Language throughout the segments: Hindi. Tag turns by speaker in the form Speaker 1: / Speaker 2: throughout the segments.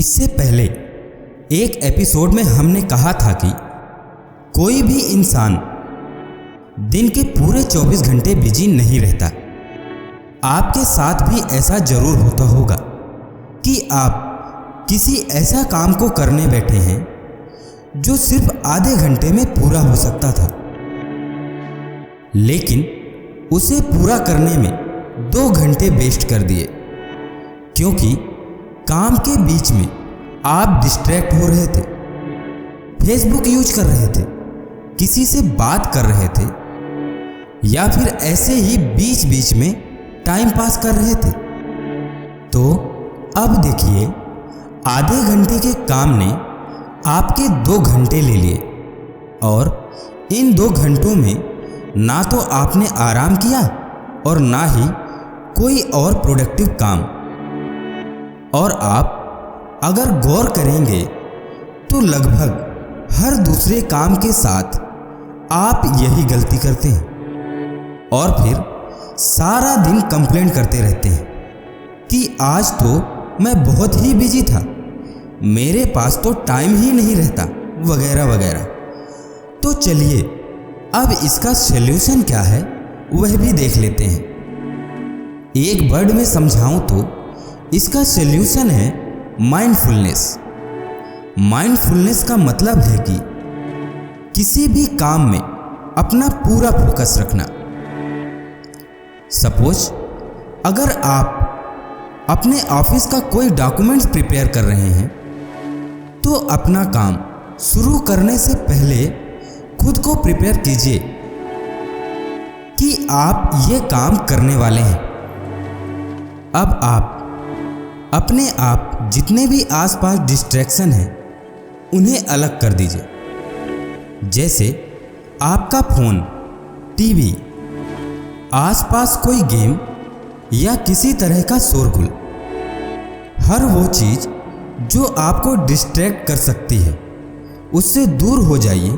Speaker 1: इससे पहले एक एपिसोड में हमने कहा था कि कोई भी इंसान दिन के पूरे 24 घंटे बिजी नहीं रहता। आपके साथ भी ऐसा जरूर होता होगा कि आप किसी ऐसा काम को करने बैठे हैं जो सिर्फ आधे घंटे में पूरा हो सकता था, लेकिन उसे पूरा करने में 2 घंटे वेस्ट कर दिए, क्योंकि काम के बीच में आप डिस्ट्रैक्ट हो रहे थे, फेसबुक यूज कर रहे थे, किसी से बात कर रहे थे, या फिर ऐसे ही बीच बीच में टाइम पास कर रहे थे। तो अब देखिए, आधे घंटे के काम ने आपके 2 घंटे ले लिए, और इन 2 घंटों में ना तो आपने आराम किया और ना ही कोई और प्रोडक्टिव काम। और आप अगर गौर करेंगे तो लगभग हर दूसरे काम के साथ आप यही गलती करते हैं, और फिर सारा दिन कंप्लेंट करते रहते हैं कि आज तो मैं बहुत ही बिजी था, मेरे पास तो टाइम ही नहीं रहता, वगैरह वगैरह। तो चलिए अब इसका सॉल्यूशन क्या है वह भी देख लेते हैं। एक वर्ड में समझाऊं तो इसका सॉल्यूशन है माइंडफुलनेस। माइंडफुलनेस का मतलब है कि किसी भी काम में अपना पूरा फोकस रखना। सपोज अगर आप अपने ऑफिस का कोई डॉक्यूमेंट्स प्रिपेयर कर रहे हैं, तो अपना काम शुरू करने से पहले खुद को प्रिपेयर कीजिए कि आप ये काम करने वाले हैं। अब आप अपने आप जितने भी आसपास डिस्ट्रैक्शन हैं उन्हें अलग कर दीजिए। जैसे आपका फ़ोन, टीवी, आसपास कोई गेम या किसी तरह का शोरगुल, हर वो चीज़ जो आपको डिस्ट्रैक्ट कर सकती है उससे दूर हो जाइए।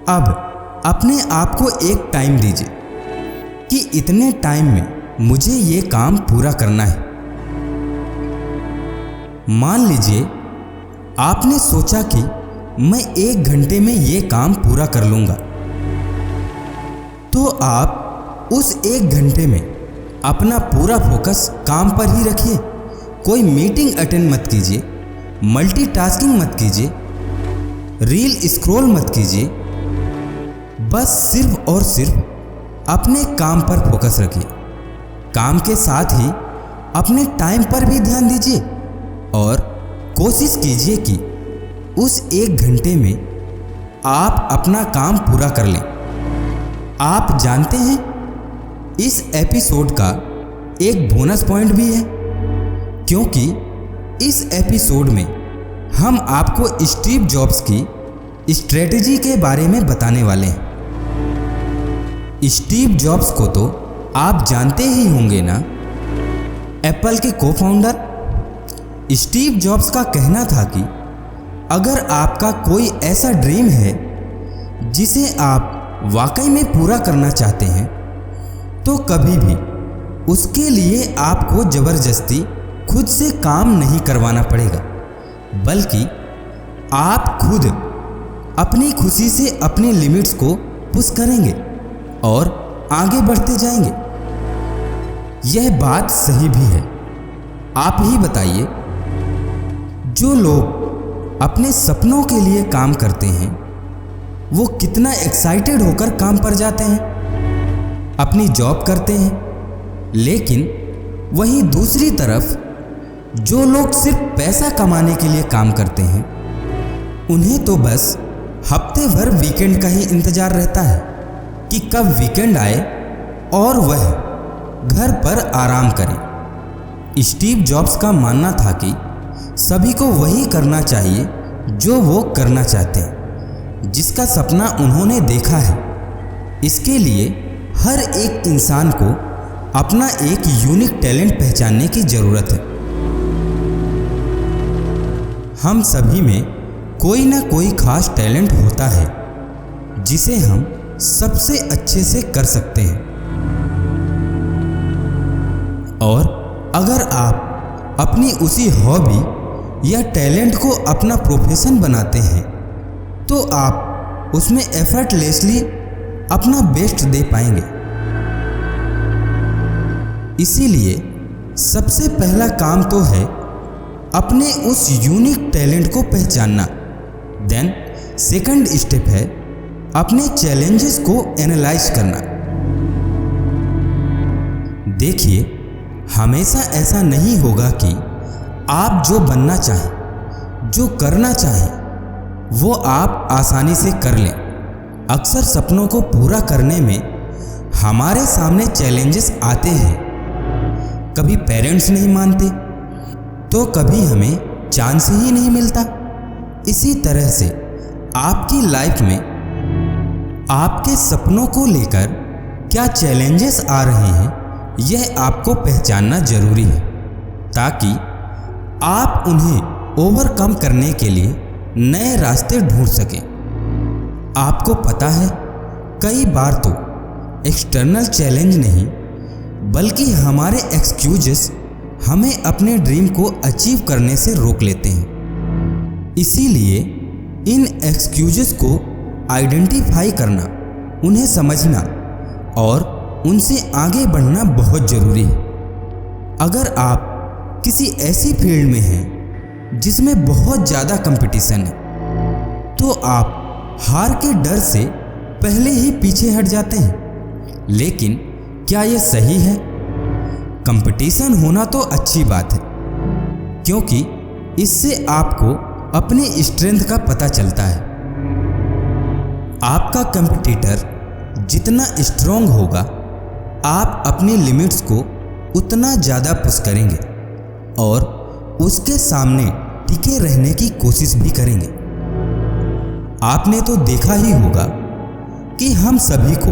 Speaker 1: अब अपने आप को एक टाइम दीजिए कि इतने टाइम में मुझे ये काम पूरा करना है। मान लीजिए आपने सोचा कि मैं 1 घंटे में ये काम पूरा कर लूँगा, तो आप उस 1 घंटे में अपना पूरा फोकस काम पर ही रखिए। कोई मीटिंग अटेंड मत कीजिए, मल्टीटास्किंग मत कीजिए, रील स्क्रॉल मत कीजिए, बस सिर्फ और सिर्फ अपने काम पर फोकस रखिए। काम के साथ ही अपने टाइम पर भी ध्यान दीजिए और कोशिश कीजिए कि उस 1 घंटे में आप अपना काम पूरा कर लें। आप जानते हैं, इस एपिसोड का एक बोनस पॉइंट भी है, क्योंकि इस एपिसोड में हम आपको स्टीव जॉब्स की स्ट्रेटजी के बारे में बताने वाले हैं। स्टीव जॉब्स को तो आप जानते ही होंगे ना, एप्पल के को-फाउंडर। स्टीव जॉब्स का कहना था कि अगर आपका कोई ऐसा ड्रीम है जिसे आप वाकई में पूरा करना चाहते हैं, तो कभी भी उसके लिए आपको ज़बरदस्ती खुद से काम नहीं करवाना पड़ेगा, बल्कि आप खुद अपनी खुशी से अपने लिमिट्स को पुश करेंगे और आगे बढ़ते जाएंगे। यह बात सही भी है। आप ही बताइए, जो लोग अपने सपनों के लिए काम करते हैं वो कितना एक्साइटेड होकर काम पर जाते हैं, अपनी जॉब करते हैं। लेकिन वहीं दूसरी तरफ जो लोग सिर्फ पैसा कमाने के लिए काम करते हैं, उन्हें तो बस हफ्ते भर वीकेंड का ही इंतज़ार रहता है कि कब वीकेंड आए और वह घर पर आराम करें। स्टीव जॉब्स का मानना था कि सभी को वही करना चाहिए जो वो करना चाहते हैं, जिसका सपना उन्होंने देखा है। इसके लिए हर एक इंसान को अपना एक यूनिक टैलेंट पहचानने की ज़रूरत है। हम सभी में कोई ना कोई खास टैलेंट होता है जिसे हम सबसे अच्छे से कर सकते हैं। और अगर आप अपनी उसी हॉबी या टैलेंट को अपना प्रोफेशन बनाते हैं तो आप उसमें एफर्टलेसली अपना बेस्ट दे पाएंगे। इसीलिए सबसे पहला काम तो है अपने उस यूनिक टैलेंट को पहचानना। देन सेकंड स्टेप है अपने चैलेंजेस को एनालाइज करना। देखिए, हमेशा ऐसा नहीं होगा कि आप जो बनना चाहें, जो करना चाहें, वो आप आसानी से कर लें। अक्सर सपनों को पूरा करने में हमारे सामने चैलेंजेस आते हैं। कभी पेरेंट्स नहीं मानते तो कभी हमें चांस ही नहीं मिलता। इसी तरह से आपकी लाइफ में आपके सपनों को लेकर क्या चैलेंजेस आ रहे हैं, यह आपको पहचानना जरूरी है ताकि आप उन्हें ओवरकम करने के लिए नए रास्ते ढूंढ सकें। आपको पता है, कई बार तो एक्सटर्नल चैलेंज नहीं बल्कि हमारे एक्सक्यूजेस हमें अपने ड्रीम को अचीव करने से रोक लेते हैं। इसीलिए इन एक्सक्यूजेस को आइडेंटिफाई करना, उन्हें समझना और उनसे आगे बढ़ना बहुत ज़रूरी है। अगर आप किसी ऐसी फील्ड में हैं जिसमें बहुत ज़्यादा कंपटीशन है तो आप हार के डर से पहले ही पीछे हट जाते हैं। लेकिन क्या यह सही है? कंपटीशन होना तो अच्छी बात है क्योंकि इससे आपको अपनी स्ट्रेंथ का पता चलता है। आपका कंपटीटर जितना स्ट्रॉन्ग होगा, आप अपनी लिमिट्स को उतना ज़्यादा पुश करेंगे और उसके सामने टिके रहने की कोशिश भी करेंगे। आपने तो देखा ही होगा कि हम सभी को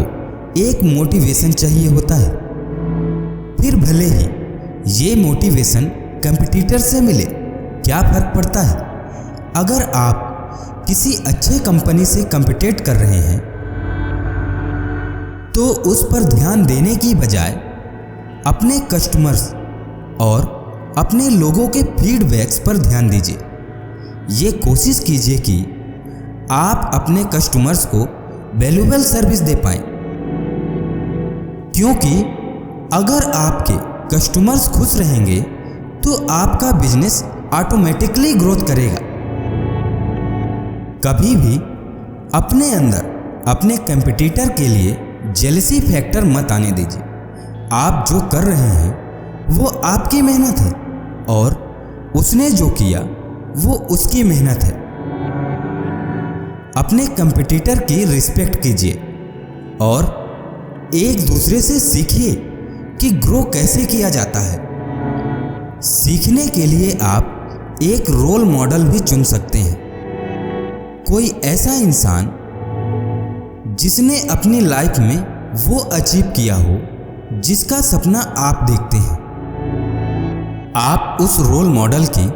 Speaker 1: एक मोटिवेशन चाहिए होता है, फिर भले ही ये मोटिवेशन कंपटीटर से मिले, क्या फ़र्क पड़ता है। अगर आप किसी अच्छे कंपनी से कम्पिटेट कर रहे हैं तो उस पर ध्यान देने की बजाय अपने कस्टमर्स और अपने लोगों के फीडबैक्स पर ध्यान दीजिए। ये कोशिश कीजिए कि आप अपने कस्टमर्स को वैल्यूएबल सर्विस दे पाएं, क्योंकि अगर आपके कस्टमर्स खुश रहेंगे तो आपका बिजनेस ऑटोमेटिकली ग्रोथ करेगा। कभी भी अपने अंदर अपने कंपटीटर के लिए जेलसी फैक्टर मत आने दीजिए। आप जो कर रहे हैं वो आपकी मेहनत है और उसने जो किया वो उसकी मेहनत है। अपने कंपटीटर की रिस्पेक्ट कीजिए और एक दूसरे से सीखिए कि ग्रो कैसे किया जाता है। सीखने के लिए आप एक रोल मॉडल भी चुन सकते हैं। कोई ऐसा इंसान जिसने अपनी लाइफ में वो अचीव किया हो जिसका सपना आप देखते हैं। आप उस रोल मॉडल की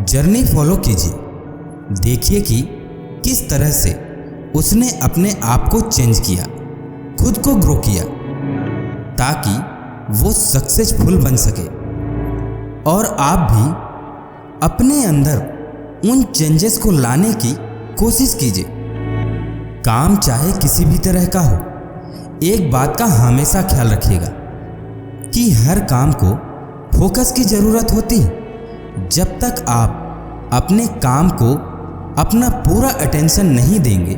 Speaker 1: जर्नी फॉलो कीजिए। देखिए कि किस तरह से उसने अपने आप को चेंज किया, खुद को ग्रो किया, ताकि वो सक्सेसफुल बन सके। और आप भी अपने अंदर उन चेंजेस को लाने की कोशिश कीजिए। काम चाहे किसी भी तरह का हो, एक बात का हमेशा ख्याल रखिएगा कि हर काम को फोकस की ज़रूरत होती है। जब तक आप अपने काम को अपना पूरा अटेंशन नहीं देंगे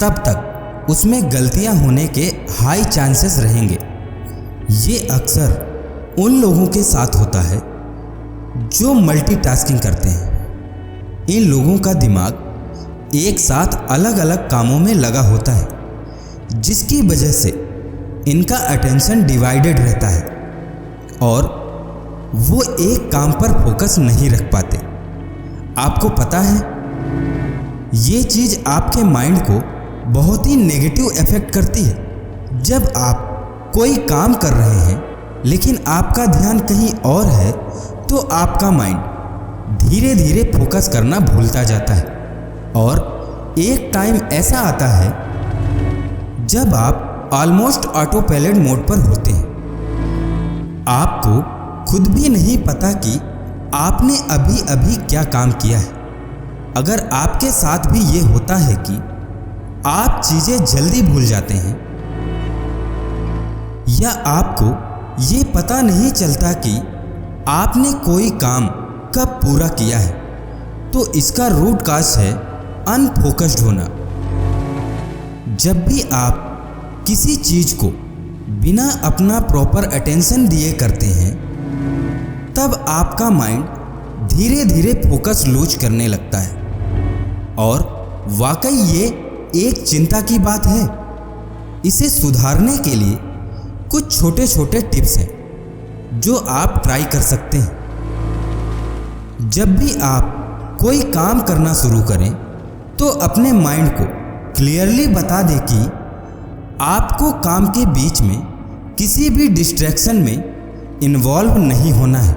Speaker 1: तब तक उसमें गलतियां होने के हाई चांसेस रहेंगे। ये अक्सर उन लोगों के साथ होता है जो मल्टीटास्किंग करते हैं। इन लोगों का दिमाग एक साथ अलग अलग कामों में लगा होता है, जिसकी वजह से इनका अटेंशन डिवाइडेड रहता है और वो एक काम पर फोकस नहीं रख पाते। आपको पता है, ये चीज़ आपके माइंड को बहुत ही नेगेटिव इफेक्ट करती है। जब आप कोई काम कर रहे हैं लेकिन आपका ध्यान कहीं और है तो आपका माइंड धीरे धीरे फोकस करना भूलता जाता है और एक टाइम ऐसा आता है जब आप ऑलमोस्ट ऑटो पायलट मोड पर होते हैं। आपको खुद भी नहीं पता कि आपने अभी अभी क्या काम किया है। अगर आपके साथ भी ये होता है कि आप चीज़ें जल्दी भूल जाते हैं या आपको ये पता नहीं चलता कि आपने कोई काम कब पूरा किया है, तो इसका रूट काज है अनफोकस्ड होना। जब भी आप किसी चीज़ को बिना अपना प्रॉपर अटेंशन दिए करते हैं, तब आपका माइंड धीरे धीरे फोकस लूज करने लगता है। और वाकई ये एक चिंता की बात है। इसे सुधारने के लिए कुछ छोटे छोटे टिप्स हैं जो आप ट्राई कर सकते हैं। जब भी आप कोई काम करना शुरू करें तो अपने माइंड को क्लियरली बता दें कि आपको काम के बीच में किसी भी डिस्ट्रैक्शन में इन्वॉल्व नहीं होना है।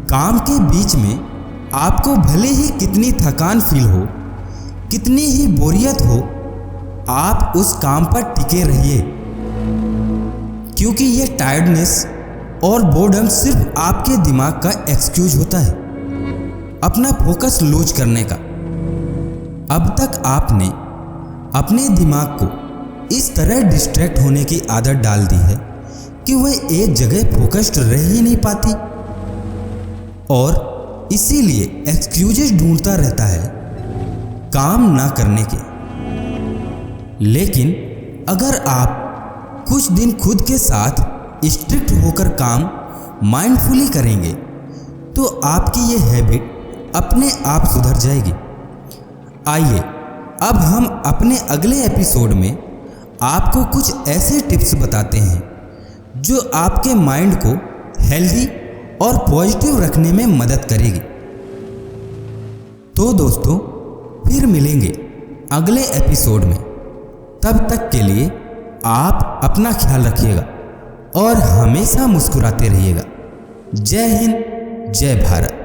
Speaker 1: काम के बीच में आपको भले ही कितनी थकान फील हो, कितनी ही बोरियत हो, आप उस काम पर टिके रहिए, क्योंकि ये टायर्डनेस और बोर्डम सिर्फ आपके दिमाग का एक्सक्यूज होता है अपना फोकस लूज करने का। अब तक आपने अपने दिमाग को इस तरह डिस्ट्रैक्ट होने की आदत डाल दी है कि वह एक जगह फोकस्ड रह ही नहीं पाती और इसीलिए एक्सक्यूजेस ढूंढता रहता है काम ना करने के। लेकिन अगर आप कुछ दिन खुद के साथ स्ट्रिक्ट होकर काम माइंडफुली करेंगे तो आपकी ये हैबिट अपने आप सुधर जाएगी। आइए अब हम अपने अगले एपिसोड में आपको कुछ ऐसे टिप्स बताते हैं जो आपके माइंड को हेल्दी और पॉजिटिव रखने में मदद करेगी। तो दोस्तों, फिर मिलेंगे अगले एपिसोड में। तब तक के लिए आप अपना ख्याल रखिएगा और हमेशा मुस्कुराते रहिएगा। जय हिंद, जय भारत।